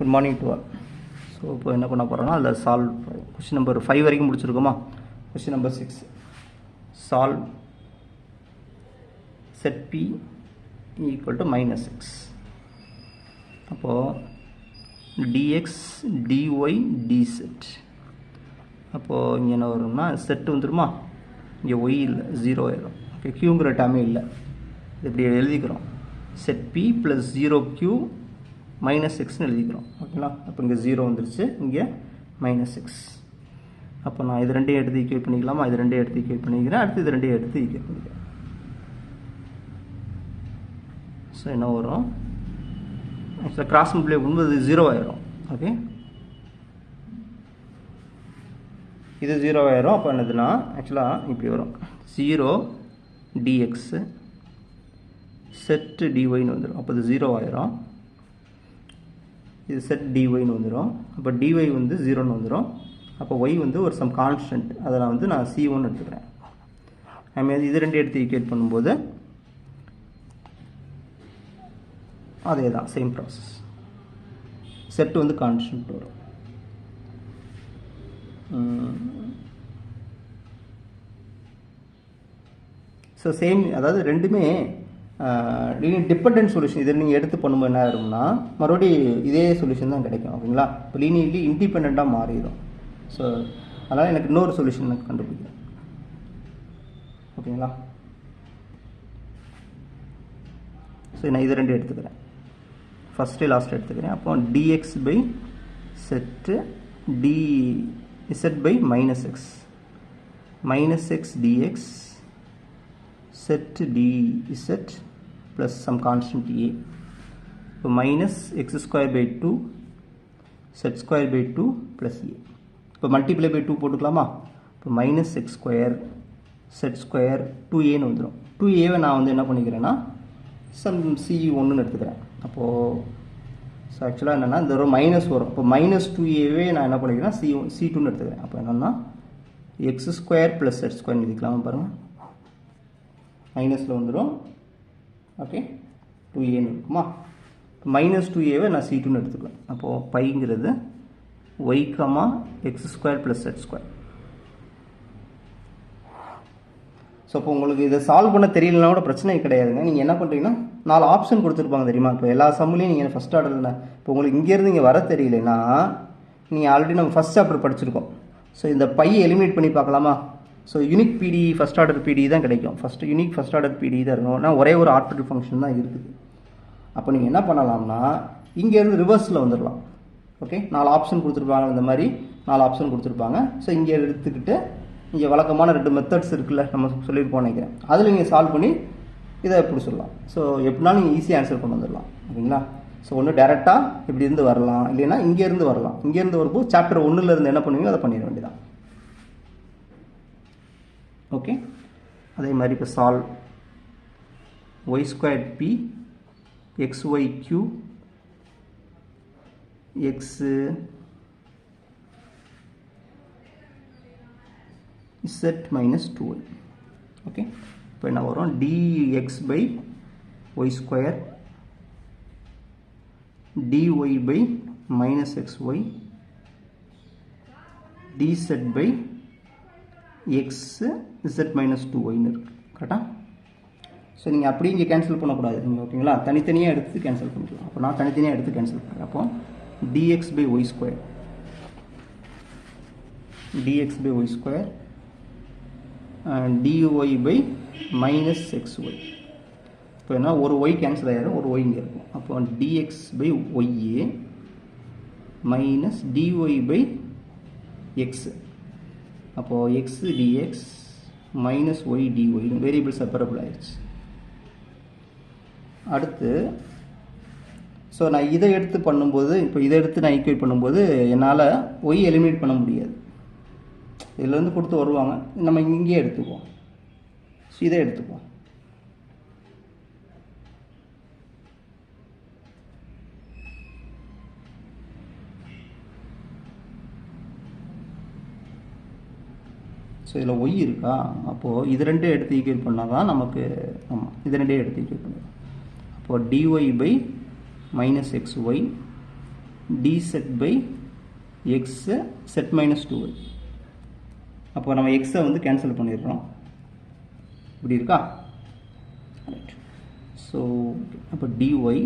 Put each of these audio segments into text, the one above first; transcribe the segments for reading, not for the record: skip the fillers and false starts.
Good morning to all. So இப்போ என்ன பண்ண போகிறோம்னா அதில் சால்வ் கொஸ்டின் நம்பர் 5 வரைக்கும் முடிச்சிருக்கோமா. Question number 6 solve Z P equal to -6. அப்போது dx dy dz. அப்போது இங்கே என்ன வரும்னா செட்டு வந்துடுமா, இங்கே ஒய் இல்லை 0 ஆயிடும். ஓகே, க்யூங்கிற டேமே இல்லை, இப்படி எழுதிக்கிறோம். செட் பி ப்ளஸ் 0q -6ன்னு எழுதிக்கிறோம். ஓகேங்களா, அப்போ இங்கே 0 வந்துருச்சு, இங்கே -6. அப்போ நான் இது ரெண்டையும் எடுத்து ஈக்குவேட் பண்ணிக்கலாமா, இது ரெண்டையும் எடுத்து ஈக்குவேட் பண்ணிக்கிறேன், அடுத்து இது ரெண்டையும் எடுத்து ஈக்குவேட் பண்ணிக்கிறேன். ஸோ என்ன வரும், ஆக்சுவலாக கிராஸ் மல்டிப்ளை பண்ணும்போது இது 0 ஆயிரும். ஓகே, இது 0 ஆயிரும். அப்போ என்னதுன்னா ஆக்சுவலாக இப்படி வரும், 0 dx செட் dyன்னு வந்துடும். அப்போ இது 0 ஆயிரும், இது செட் dyன்னு வந்துடும். அப்போ dy வந்து 0ன்னு வந்துடும். அப்போ y வந்து ஒரு சம் கான்ஸ்டன்ட், அதை நான் c1 எடுத்துக்கிறேன். அதுமாதிரி இது ரெண்டு எடுத்து ஈக்குவேட் பண்ணும்போது அதே தான், சேம் ப்ராசஸ். செட் வந்து கான்ஸ்டன்ட் வரும். ஸோ சேம், அதாவது ரெண்டுமே டிபெண்டன்ட் சொல்யூஷன். இதை நீங்கள் எடுத்து பண்ணும்போது என்ன ஆயிரும்னா மறுபடியும் இதே சொல்யூஷன் தான் கிடைக்கும். ஓகேங்களா, இப்போ லீனியர்லி இண்டிபெண்ட்டாக மாறிடும். ஸோ அதனால் எனக்கு இன்னொரு சொல்யூஷன் எனக்கு கண்டுபிடிக்கும். ஓகேங்களா, ஸோ நான் இது ரெண்டு எடுத்துக்கிறேன், ஃபஸ்ட்டு லாஸ்ட் எடுத்துக்கிறேன். அப்போ dx by zed dz by -x -x dx set dz plus some constant a. இப்போ -x square by 2 z square by 2 plus a. இப்போ மல்டிப்ளை பை 2 போட்டுக்கலாமா. இப்போ -x square z square 2aன்னு வந்துடும். 2aவை நான் வந்து என்ன பண்ணிக்கிறேன்னா சம் c1ன்னு எடுத்துக்கிறேன். அப்போது ஸோ ஆக்சுவலாக என்னென்னா இந்த ஒரு மைனஸ் வரும். இப்போ -2aவே நான் என்ன பண்ணிக்கிறேன்னா c2ன்னு எடுத்துக்கிறேன். அப்போ என்னென்னா x square plus z square எழுதிக்கலாமா, பாருங்கள், மைனஸில் வந்துடும். ஓகே, 2aன்னு இருக்குமா. -2aவை நான் c2ன்னு எடுத்துக்குவேன். அப்போது பைங்கிறது y, x square plus z square. So இப்போ உங்களுக்கு இதை சால்வ் பண்ண தெரியலனா கூட பிரச்சனை கிடையாதுங்க. நீங்கள் என்ன பண்ணுறீங்கன்னா 4 ஆப்ஷன் கொடுத்துருப்பாங்க தெரியுமா. இப்போ எல்லா சம்முலையும் நீங்கள் ஃபஸ்ட் ஆர்டர் தான். இப்போ உங்களுக்கு இங்கேருந்து இங்கே வர தெரியலனா நீங்கள் ஆல்ரெடி நம்ம ஃபஸ்ட் சாப்டர் படிச்சிருக்கோம். ஸோ இந்த பையை எலிமினேட் பண்ணி பார்க்கலாமா. ஸோ யூனிக் பிடி ஃபஸ்ட் ஆர்டர் பிடி தான் கிடைக்கும். யூனிக் ஃபஸ்ட் ஆர்டர் பிடி தான் இருக்கும். ஆனால் ஒரே ஒரு ஆர்பிட்ரரி ஃபங்க்ஷன் தான் இருக்குது. அப்போ நீங்கள் என்ன பண்ணலாம்னா இங்கேருந்து ரிவர்ஸில் வந்துடலாம். ஓகே, 4 ஆப்ஷன் கொடுத்துருப்பாங்க, இந்த மாதிரி 4 ஆப்ஷன் கொடுத்துருப்பாங்க. ஸோ இங்கே எடுத்துக்கிட்டு இங்கே வழக்கமான 2 மெத்தட்ஸ் இருக்குல்ல, நம்ம சொல்லியிருப்போம் நினைக்கிறேன், அதில் நீங்கள் சால்வ் பண்ணி இதை எப்படி சொல்லலாம். ஸோ எப்படினாலும் நீங்கள் ஈஸியாக ஆன்சர் கொண்டு வந்துடலாம். ஓகேங்களா, ஸோ ஒன்று டேரெக்டாக இப்படி இருந்து வரலாம், இல்லைன்னா இங்கேருந்து வரலாம். இங்கேருந்து வரும்போது சாப்டர் 1லேருந்து என்ன பண்ணுவீங்களோ அதை பண்ணிட வேண்டியதான். ஓகே, அதே மாதிரி இப்போ solve y square p xy q x z minus 2y. Okay, இப்போ என்ன வரும், dx by y square dy by -xy dz by x z minus 2yன்னு இருக்குது. கரெக்டாக. ஸோ நீங்கள் அப்படி இங்கே கேன்சல் பண்ணக்கூடாது நீங்கள். ஓகேங்களா, தனித்தனியாக எடுத்து கேன்சல் பண்ணிக்கலாம். அப்போ நான் தனித்தனியாக எடுத்து கேன்சல் பண்ணுறேன். அப்போ dx by y square dy by -xy. இப்போ என்ன, ஒரு y கேன்சல் ஆகிடும், ஒரு y இங்கே இருக்கும். அப்போ dx by ya minus dy by x. அப்போது x dx minus y dy variable separable ஆயிடுச்சு. அடுத்து ஸோ நான் இதை எடுத்து பண்ணும்போது, இப்போ இதை எடுத்து நான் ஈக்குவேட் பண்ணும்போது என்னால் y எலிமினேட் பண்ண முடியாது. இதிலேருந்து கொடுத்து வருவாங்க, நம்ம இங்கேயே எடுத்துக்குவோம். ஸோ இதை எடுத்துக்குவோம். ஸோ இதில் y இருக்கா, அப்போது இது ரெண்டே எடுத்து ஈக்குவேட் பண்ணால் தான் நமக்கு, ஆமாம் இது ரெண்டே எடுத்து ஈக்குவேட் பண்ணுவோம். அப்போது dy by -xy d set by x set minus 2y. அப்போ நம்ம x வந்து கேன்சல் பண்ணிடுறோம். இப்படி இருக்கா? ரைட். ஸோ அப்போ dy by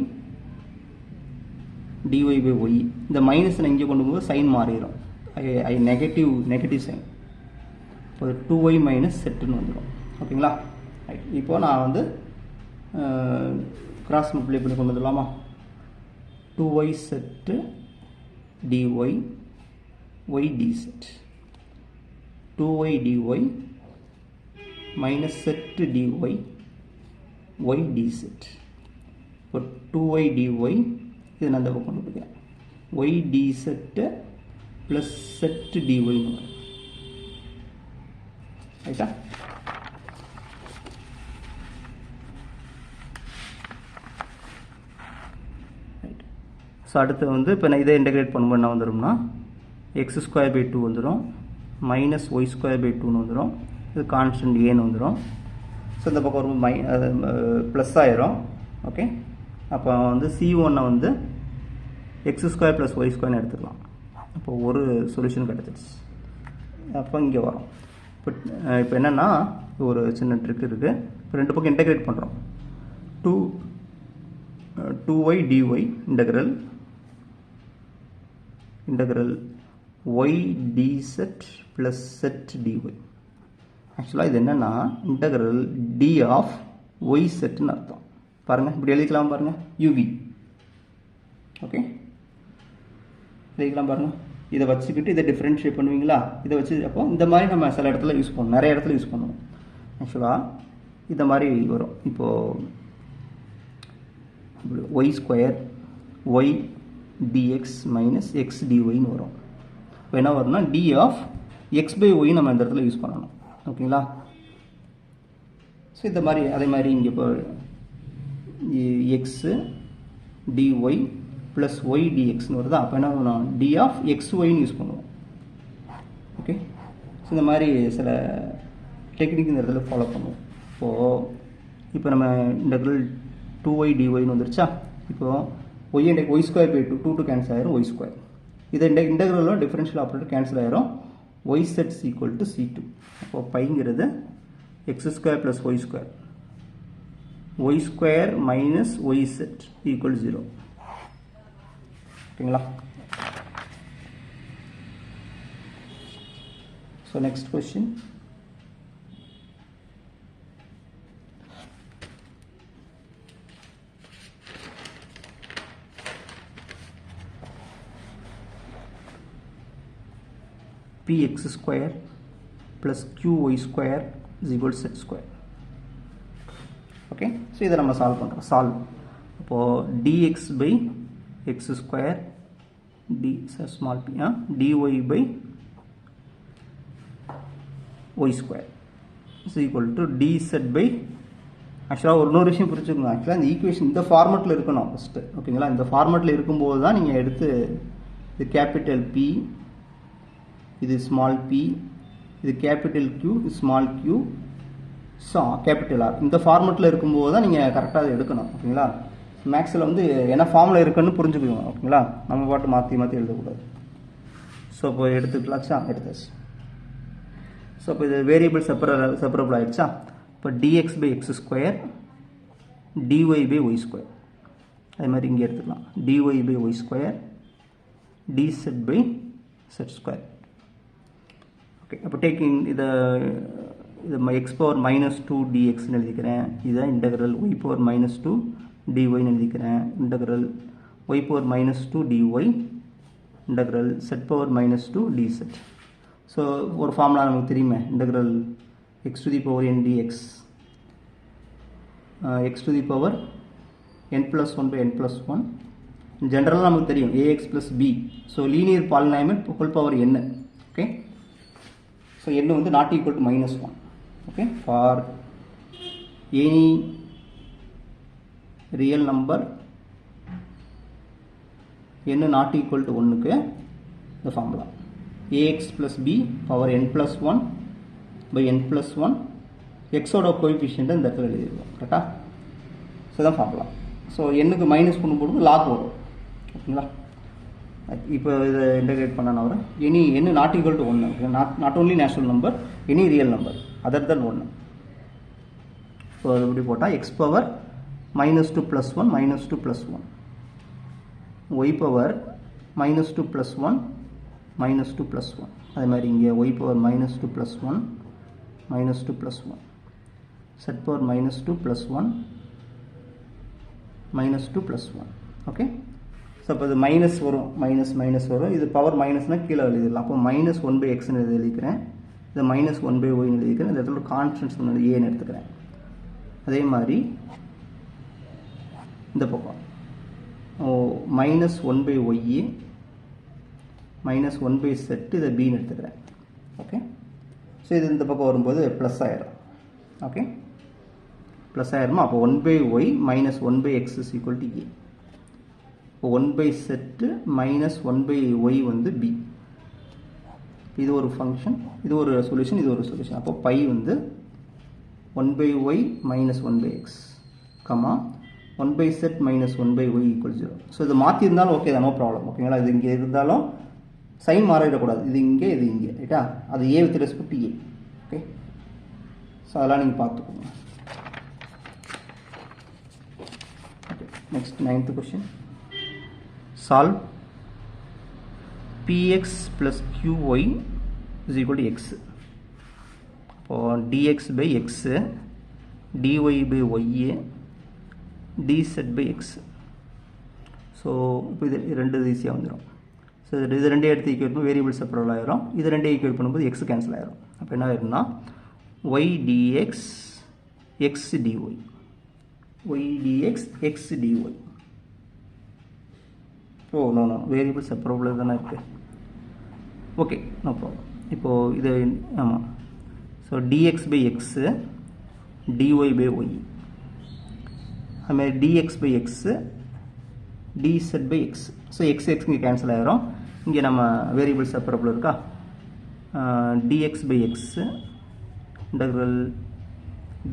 y, இந்த மைனஸ் இங்கே கொண்டு போது சைன் மாறிடும். ஐ நெகட்டிவ் சைன். இப்போ 2y மைனஸ் செட்டுன்னு வந்துடும். ஓகேங்களா? ரைட். இப்போ நான் வந்து கிராஸ் மல்டிப்ளை பண்ணி கொண்டு வந்துடலாமா? 2y set dy y d set 2y dy minus set dy y d set. இப்போ 2y dy இது நான் இந்த பக்கம் கொண்டு போய்க்கிறேன். y d set plus set dy ன்னு வரும். ரைட்டா? ரைட். ஸோ அடுத்து வந்து இப்போ நான் இதை இன்டெகிரேட் பண்ணும்போது என்ன வந்துடும்னா எக்ஸ் ஸ்கொயர் பை 2 வந்துடும், மைனஸ் ஒய் ஸ்கொயர் பை 2ன்னு வந்துடும். இது கான்ஸ்டன்ட் ஏன்னு வந்துடும். ஸோ இந்த பக்கம் ஒரு ப்ளஸ் ஆயிரும். ஓகே, அப்போ வந்து C1 வந்து எக்ஸ் ஸ்கொயர் ப்ளஸ் ஒய் ஸ்கொயர்னு எடுத்துக்கலாம். அப்போ ஒரு சொல்யூஷன் கிடச்சிருச்சு. அப்போ இங்கே வரும். இப்போ என்னென்னா ஒரு சின்ன ட்ரிக் இருக்குது. இப்போ ரெண்டு பக்கம் இன்டெகிரேட் பண்ணுறோம். 2y dy integral y d set plus set dy. ஆக்சுவலாக இது என்னென்னா இன்டெக்ரல் d ஆஃப் y செட்னு அர்த்தம். பாருங்கள், இப்படி எழுதிக்கலாம் பாருங்கள், uv. ஓகே, எழுதிக்கலாம் பாருங்கள். இதை வச்சுக்கிட்டு இதை டிஃப்ரென்ஷியேட் பண்ணுவீங்களா? இதை வச்சு அப்போ இந்த மாதிரி நம்ம சில இடத்துல யூஸ் பண்ணுவோம், நிறைய இடத்துல யூஸ் பண்ணுவோம். ஆக்சுவலாக இந்த மாதிரி வரும். இப்போது y square y dx minus X டிஒய்னு வரும். இப்போ என்ன வரும்னா d of X by Y நம்ம இந்த இடத்துல யூஸ் பண்ணணும். ஓகேங்களா? ஸோ இந்த மாதிரி அதே மாதிரி இங்கே இப்போ எக்ஸு டிஒய் ப்ளஸ் ஒய் டிஎக்ஸ்னு வருதா? அப்போ என்ன பண்ணணும், டி ஆஃப் எக்ஸ் ஒய்னு யூஸ் பண்ணுவோம். ஓகே, ஸோ இந்த மாதிரி சில டெக்னிக் இந்த இடத்துல ஃபாலோ பண்ணுவோம். இப்போ நம்ம இன்டெக்ரல் 2y dyன்னு வந்துருச்சா? இப்போது ஒய் ஸ்கொயர் பை 2 கேன்சல் ஆயிரும், ஒய் ஸ்கொயர். இதை இன்டெக்ரலோட டிஃபரன்ஷியல் ஆப்ரேட்டர் கேன்சல் ஆயிரும். ஒய் செட்ஸ் ஈக்குவல் டு C2. அப்போது பைங்கிறது X square plus Y square, Y square minus Y Z equal 0. ஓகேங்களா? So next question. px square plus qy square is equal to z square. Okay, so இதை நம்ம solve பண்ணுறோம். Solve அப்போது dx by x square d small p dy by y square is equal to dz by. ஆக்சுவலாக ஒரு இன்னொரு விஷயம் புரிஞ்சுக்கணும். ஆக்சுவலாக இந்த ஈக்குவேஷன் இந்த ஃபார்மெட்டில் இருக்கணும் ஃபஸ்ட்டு. ஓகேங்களா? இந்த ஃபார்மெட்டில் இருக்கும்போது தான் நீங்கள் எடுத்து இது கேபிட்டல் P, இது ஸ்மால் p, இது கேபிட்டல் Q, இது ஸ்மால் q, கேபிட்டல் R. இந்த ஃபார்மெட்டில் இருக்கும்போது தான் நீங்கள் கரெக்டாக அதை எடுக்கணும். ஓகேங்களா? மேக்ஸில் வந்து என்ன ஃபார்மில் இருக்குன்னு புரிஞ்சுக்கணும். ஓகேங்களா? நம்ம பாட்டு மாற்றி எழுதக்கூடாது. ஸோ இப்போ எடுத்துக்கலாச்சா? எடுத்தாச்சு. ஸோ இப்போ இது வேரியபிள் செப்பரபிள் ஆகிடுச்சா? இப்போ dx by x square dy by y square. அதே மாதிரி இங்கே எடுத்துக்கலாம், dy by y square dz by z square. Okay, அப்போ டேக்கிங் இது எக்ஸ் பவர் மைனஸ் 2 dxன்னு எழுதிக்கிறேன். இதை இன்டெக்ரல் ஒய் பவர் மைனஸ் 2 dyன்னு எழுதிக்கிறேன். Integral y power minus 2 dy integral zed power minus 2 dz. So ஒரு ஃபார்முலா நமக்கு தெரியுமே, integral x to the power n dx x to the power n + 1 by n + 1. ஜென்ரலாக நமக்கு தெரியும் ax + b. So linear polynomial whole power n. Okay, so n வந்து not equal to -1. Okay, for any real number n not equal to 1க்கு இந்த formula ax + b power n + 1 by n + 1. எக்ஸோட coefficient இந்த இடத்துல எழுதிடுவோம். கரெக்டாக? So தான் formula. So என்னுக்கு minus பண்ணும்போது lock வரும். ஓகேங்களா? இப்போ இதை இன்டகிரேட் பண்ண வர any not equal to 1, okay? not only natural number, any real number other than 1. So அது எப்படி போட்டால் x பவர் -2 + 1 -2 + 1, y பவர் -2 + 1 -2 + 1, அதே மாதிரி இங்கே y power -2 + 1 -2 + 1, z power -2 + 1 -2 + 1. Okay, so அப்போ இது மைனஸ் வரும், மைனஸ் வரும், இது பவர் மைனஸ்னால் கீழே எழுதிடலாம். அப்போ -1/xன்னு எழுதிக்கிறேன், இதை -1/yன்னு எழுதிக்கிறேன், இந்த இடத்துல கான்ஸ்டன்ட்ஸ் ஒன்று ஏன்னு எடுத்துக்கிறேன். அதே மாதிரி இந்த பக்கம் -1/y -1/z, இதை bன்னு எடுத்துக்கிறேன். ஓகே, ஸோ இது இந்த பக்கம் வரும்போது ப்ளஸ் ஆயிடும். ஓகே, ப்ளஸ் ஆயிடுமா? அப்போ 1/y -1/x = a. இப்போ 1/z -1/y வந்து b. இது ஒரு ஃபங்க்ஷன், இது ஒரு சொல்யூஷன், இது ஒரு சொல்யூஷன். அப்போ பை வந்து 1/y -1/x, 1/z -1/y = 0. So இது மாற்றி இருந்தாலும் ஓகே தான், நோ ப்ராப்ளம். ஓகேங்களா? இது இங்கே இருந்தாலும் சைன் மாறிடக்கூடாது, இது இங்கே இது இங்கே, ரைட்டா? அது a with respect a. Okay, so அதெல்லாம் நீங்கள் பார்த்துக்கோங்க. Okay, next 9th question. Solve px plus qy is equal to x. இப்போ dx by x, dy by y, dz by x. So இப்போ இது ரெண்டு ஈஸியாக வந்துடும். ஸோ இது ரெண்டே எடுத்து ஈக்குவேட் பண்ணி வேரியபிள் செப்பரபிள் ஆயிரும். இது ரெண்டே ஈக்குவேட் பண்ணும்போது எக்ஸ் கேன்சல் ஆயிரும். அப்போ என்ன ஆயிரும்னா y dx x dy, y dx x dy. Oh no variable separable தானே இருக்குது. Okay, no problem. இப்போது இது ஆமாம். So dx by x, dy by y, அதுமாதிரி dx by x, dz by x. So X இங்கே கேன்சல் ஆகிரும். இங்கே நம்ம வேரியபிள் செப்பரபிள் இருக்கா, dx by x integral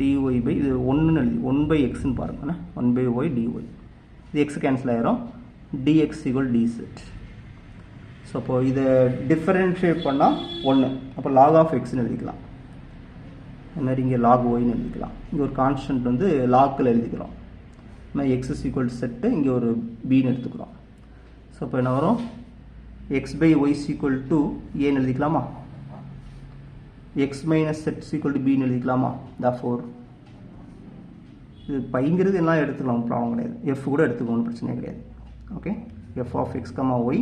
dy by இது 1/xன்னு பாருங்கண்ணா, 1/y dy. இது எக்ஸ் கேன்சல் ஆகிரும், dx = dz. ஸோ அப்போது இதை டிஃபரன்ஷியேட் பண்ணால் 1, அப்போ log of xன்னு எழுதிக்கலாம். அது மாதிரி இங்கே log yன்னு எழுதிக்கலாம். இங்கே ஒரு கான்ஸ்டன்ட் வந்து லாக்கில் எழுதிக்கிறோம். x = செட்டு, இங்கே ஒரு bன்னு எடுத்துக்கிறோம். ஸோ அப்போ என்ன வரும், x by y = a எழுதிக்கலாமா, x - z = bன்னு எழுதிக்கலாமா. therefore இது பைங்கிறது எல்லாம் எடுத்துக்கலாம், ப்ராப்ளம் கிடையாது. f கூட எடுத்துக்கணும், பிரச்சனை கிடையாது. Okay, f of x, y,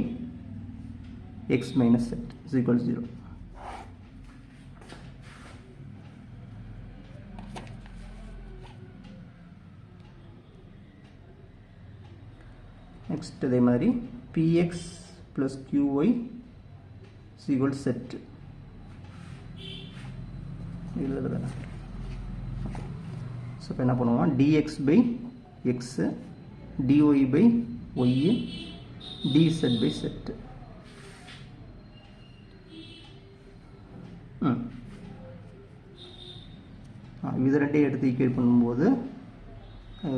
x - z = 0. Next அதே மாதிரி px plus qy = செட். இதில் தானே. ஸோ இப்போ என்ன பண்ணுவோம், dx by x, dy by y, dz by z. இது ரெண்டையும் எடுத்து ஈக்குவேட் பண்ணும்போது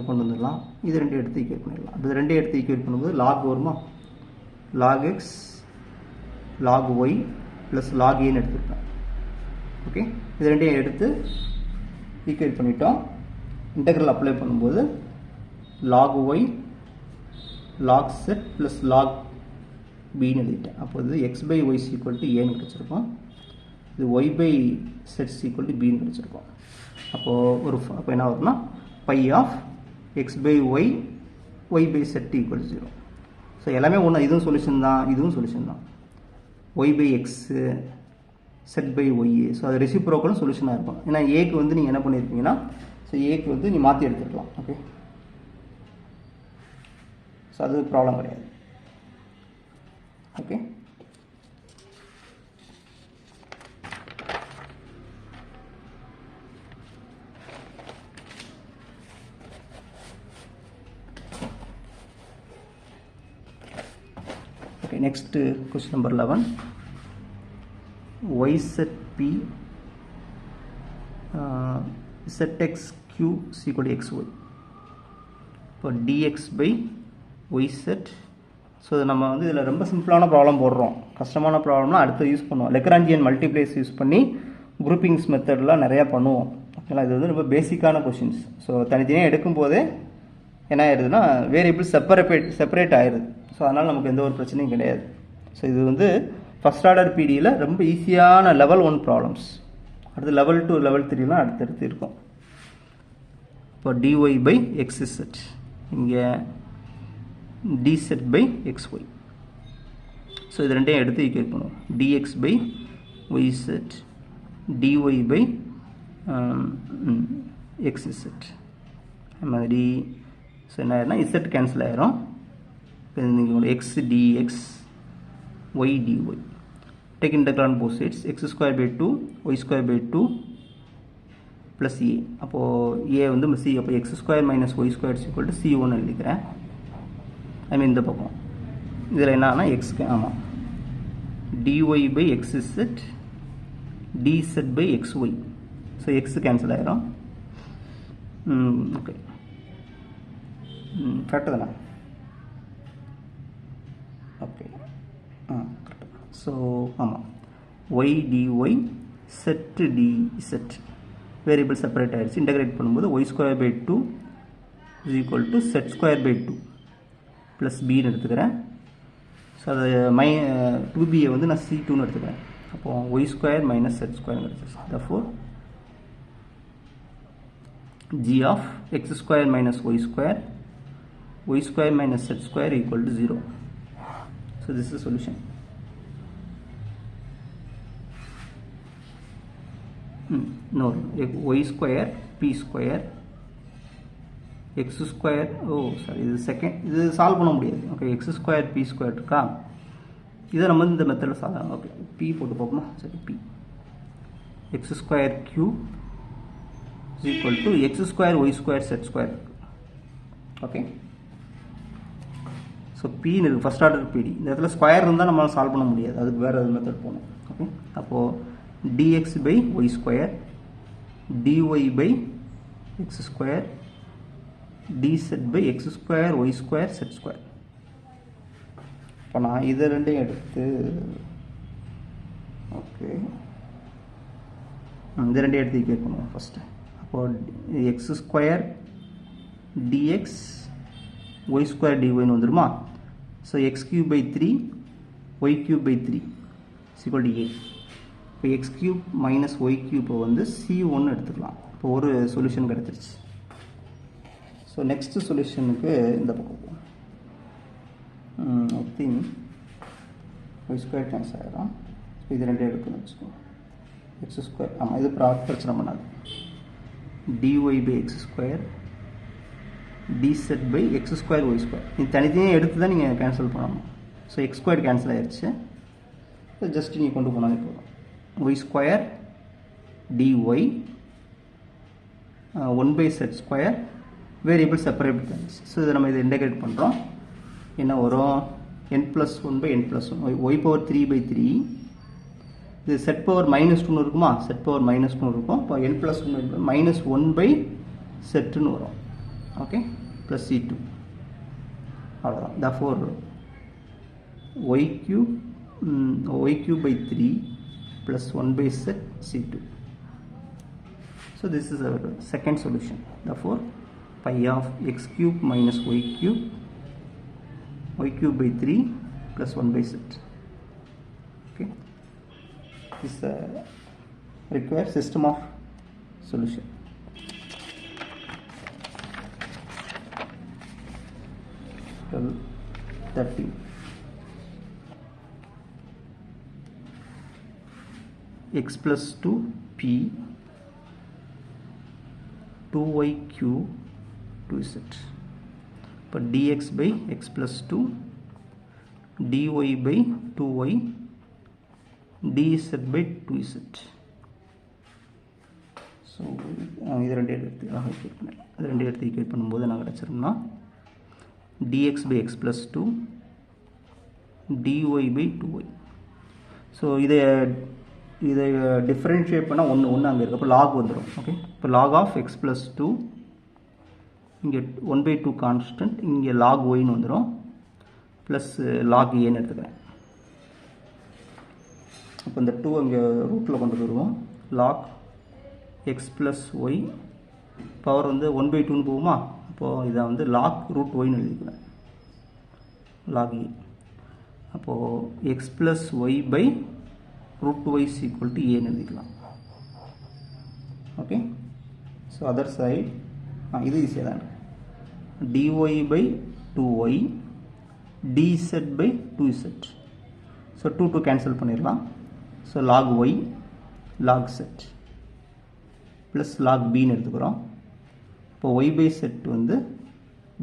கொண்டு வந்துடலாம். இது ரெண்டையும் எடுத்து ஈக்குவேட் பண்ணிடலாம். இது ரெண்டையும் எடுத்து ஈக்குவேட் பண்ணும்போது லாக் வருமா, log x log y plus log a ன்னு எடுத்துருப்பேன். ஓகே, இது ரெண்டையும் எடுத்து ஈக்குவேட் பண்ணிட்டோம். இன்டெக்ரல் அப்ளை பண்ணும்போது log y log z plus log bன்னு எழுதிட்டேன். அப்போது x by y = a ன்னு கிடச்சிருக்கோம், இது y by z = b ன்னு கிடச்சிருக்கோம். அப்போது அப்போ என்ன வரும்னா by of x by y y by z = 0. So எல்லாமே ஒன்று, இதுவும் சொல்யூஷன் தான், இதுவும் சொல்யூஷன் தான். y by x, z by y, so அது ரெசிப்ரோக்கலும் சொல்யூஷனாக இருக்கும். ஏன்னா ஏக்கு வந்து நீங்கள் என்ன பண்ணியிருப்பீங்கன்னா, ஸோ ஏக்கு வந்து நீ மாற்றி எடுத்துக்கலாம். ஓகே, ஸோ அது ப்ராப்ளம் கிடையாது. Okay, next question number 11, y set p zx q = xy. For dx by y set so நம்ம வந்து இதில் ரொம்ப சிம்பிளான ப்ராப்ளம் போடுறோம். கஷ்டமான ப்ராப்ளம்லாம் அடுத்து யூஸ் பண்ணுவோம். லெக்ராஞ்சியன் மல்டிப்ளேஸ் யூஸ் பண்ணி குரூப்பிங்ஸ் மெத்தட்லாம் நிறையா பண்ணுவோம். ஓகேங்களா, இது வந்து ரொம்ப பேசிக்கான கொஷின்ஸ். ஸோ தனித்தனியாக எடுக்கும்போது என்ன ஆயிடுதுன்னா வேரியபிள் செப்பரேட் ஆயிடுது. ஸோ அதனால் நமக்கு எந்த ஒரு பிரச்சனையும் கிடையாது. ஸோ இது வந்து ஃபஸ்ட் ஆர்டர் பிடியில் ரொம்ப ஈஸியான லெவல் 1 ப்ராப்ளம்ஸ். அடுத்து லெவல் 2 லெவல் 3லாம் அடுத்தடுத்து இருக்கும். இப்போ dy பை xz, இங்கே dz பை xy. ஸோ இது ரெண்டையும் எடுத்து ஈக்குவேட் பண்ணுவோம். dx by yz, dy by xz. அது மாதிரி ஸோ என்ன ஆயிருன்னா z கேன்சல் ஆயிரும். இப்போ நீங்கள் x dx y dy. Take integral on both sides. x square by 2 y square by 2 plus a. அப்போது a வந்து c. அப்போ x square minus y square is equal to c1 எழுதிக்கிறேன். ஐ மீன் இந்த பக்கம் இதில் என்னன்னா எக்ஸ்க்கு ஆமாம் dy by xz dz by xy. So X cancel ஆயிரும். ஓகே, கரெக்டு தானே? Okay, correct. ஸோ ஆமாம், y dy z dz variable separate ஆகிடுச்சு. இன்டகிரேட் பண்ணும்போது y square by 2 is equal to z square by 2 plus பின்னு எடுத்துக்கிறேன். So அது 2bயை வந்து நான் c2ன்னு எடுத்துக்கிறேன். அப்போது y square minus z square கிடச்சிச்சு. therefore g of x square minus y square minus z square equal to 0. So this is the solution. No, y square p square x square, oh sorry, இது second, இது solve பண்ண முடியாது. Okay, x square p square இருக்கா, இதை நம்ம இந்த மெத்தடில் solve பண்ணலாம். ஓகே, p போட்டு பார்ப்போமா? சரி, p x square cube is equal to x square y square z square. Okay, so p இருக்குது ஃபஸ்ட் ஆர்டர் pd. இந்த இடத்துல ஸ்கொயர் இருந்தால் நம்மளால் சால்வ் பண்ண முடியாது, அதுக்கு வேறு மெத்தட் போகணும். ஓகே, அப்போது dx by y square dy by x square dz by x square y square z square. இப்போ நான் இதை ரெண்டையும் எடுத்து ஓகே இது ரெண்டையும் எடுத்து ஈக்குவேட் பண்ணுவோம் ஃபஸ்ட்டு. அப்போது x square dx y square dyன்னு வந்துடுமா? So x cube by 3 y cube by 3 is equal to 8. இப்போ x cube minus y cube வந்து c1 எடுத்துக்கலாம். இப்போ ஒரு சொல்யூஷன் கிடச்சிருச்சு. ஸோ நெக்ஸ்ட் சொல்யூஷனுக்கு இந்த பக்கம் I think y square cancel ஆகிடும். ஸோ இது ரெண்டே எடுக்கணும்னு வச்சுக்கோங்க. x ஸ்கொயர், ஆமாம் இது பிரச்சனை பண்ணாது. dy by x square dz by x square y square. இது தனித்தனியாக எடுத்து தான் நீங்கள் கேன்சல் பண்ணணும். ஸோ x ஸ்கொயர் கேன்சல் ஆகிடுச்சு. ஸோ ஜஸ்ட் நீங்கள் கொண்டு போனாலே போதும். y square dy 1 by z square variable separate பண்ணிச்சு. ஸோ இதை நம்ம இதை இன்டகிரேட் பண்ணுறோம். என்ன வரும்? n+1 by n+1 y power 3 by 3. இது செட் பவர் -2 இருக்குமா? செட் பவர் -2 இருக்கும். இப்போ n+1 -1 by செட்டுன்னு வரும். ஓகே, ப்ளஸ் c2 அவ்வளோதான். therefore y cube by 3 plus 1 by z c2. So this is our second solution. Therefore pi of x cube minus y cube by 3 plus 1 by z. Okay, this requires system of solution. Well, 30 x plus 2 p 2y cube 2z. But dx by x plus 2 dy by 2y dz by 2z. So இது ரெண்டு எடுத்து equate பண்ணேன். அது ரெண்டு எடுத்து equate பண்ணும்போது என்ன கிடச்சிருந்தோம்னா dx by x plus 2 dy by 2y. So இதை டிஃப்ரென்ஷியேட் பண்ணால் ஒன்று அங்கே இருக்குது. அப்போ லாக் வந்துடும். ஓகே, இப்போ லாக் ஆஃப் எக்ஸ் ப்ளஸ் 2 இங்கே 1/2 கான்ஸ்டன்ட், இங்கே லாக் ஒய்னு வந்துடும். ப்ளஸ் லாக் ஏன்னு எடுத்துக்கிறேன். அப்போ இந்த 2 அங்கே ரூட்டில் கொண்டு வருவோம். Log x plus y power வந்து 1/2ன்னு போகுமா, அப்போது இதை வந்து லாக் ரூட் ஒய்ன்னு எழுதிக்கிறேன். Log A. அப்போது x plus y by root y is equal to ஏன்னு எழுதிக்கலாம். ஓகே. ஸோ அதர் சைட் இது ஈஸியாக தான் dy by 2y dz by 2z. So 2 cancel பண்ணிடலாம். So log y log z plus log bன்னு எடுத்துக்கிறோம். இப்போ y by z வந்து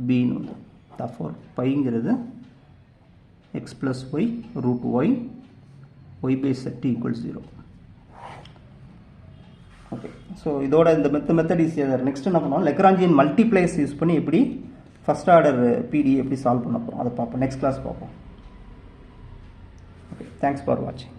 bன்னு வந்து therefore பைங்கிறது x plus y root y y by z equals 0. Okay. So இதோட இந்த மெத்தட் ஈஸியாக தான். நெக்ஸ்ட் என்ன பண்ணுவோம், லெக்ராஞ்சியன் மல்டிப்ளைஸ் யூஸ் பண்ணி எப்படி ஃபஸ்ட் ஆர்டர் பிடி எப்படி சால்வ் பண்ண போகிறோம் அதை பார்ப்போம். நெக்ஸ்ட் கிளாஸ் பார்ப்போம். ஓகே, தேங்க்ஸ் ஃபார் வாட்சிங்.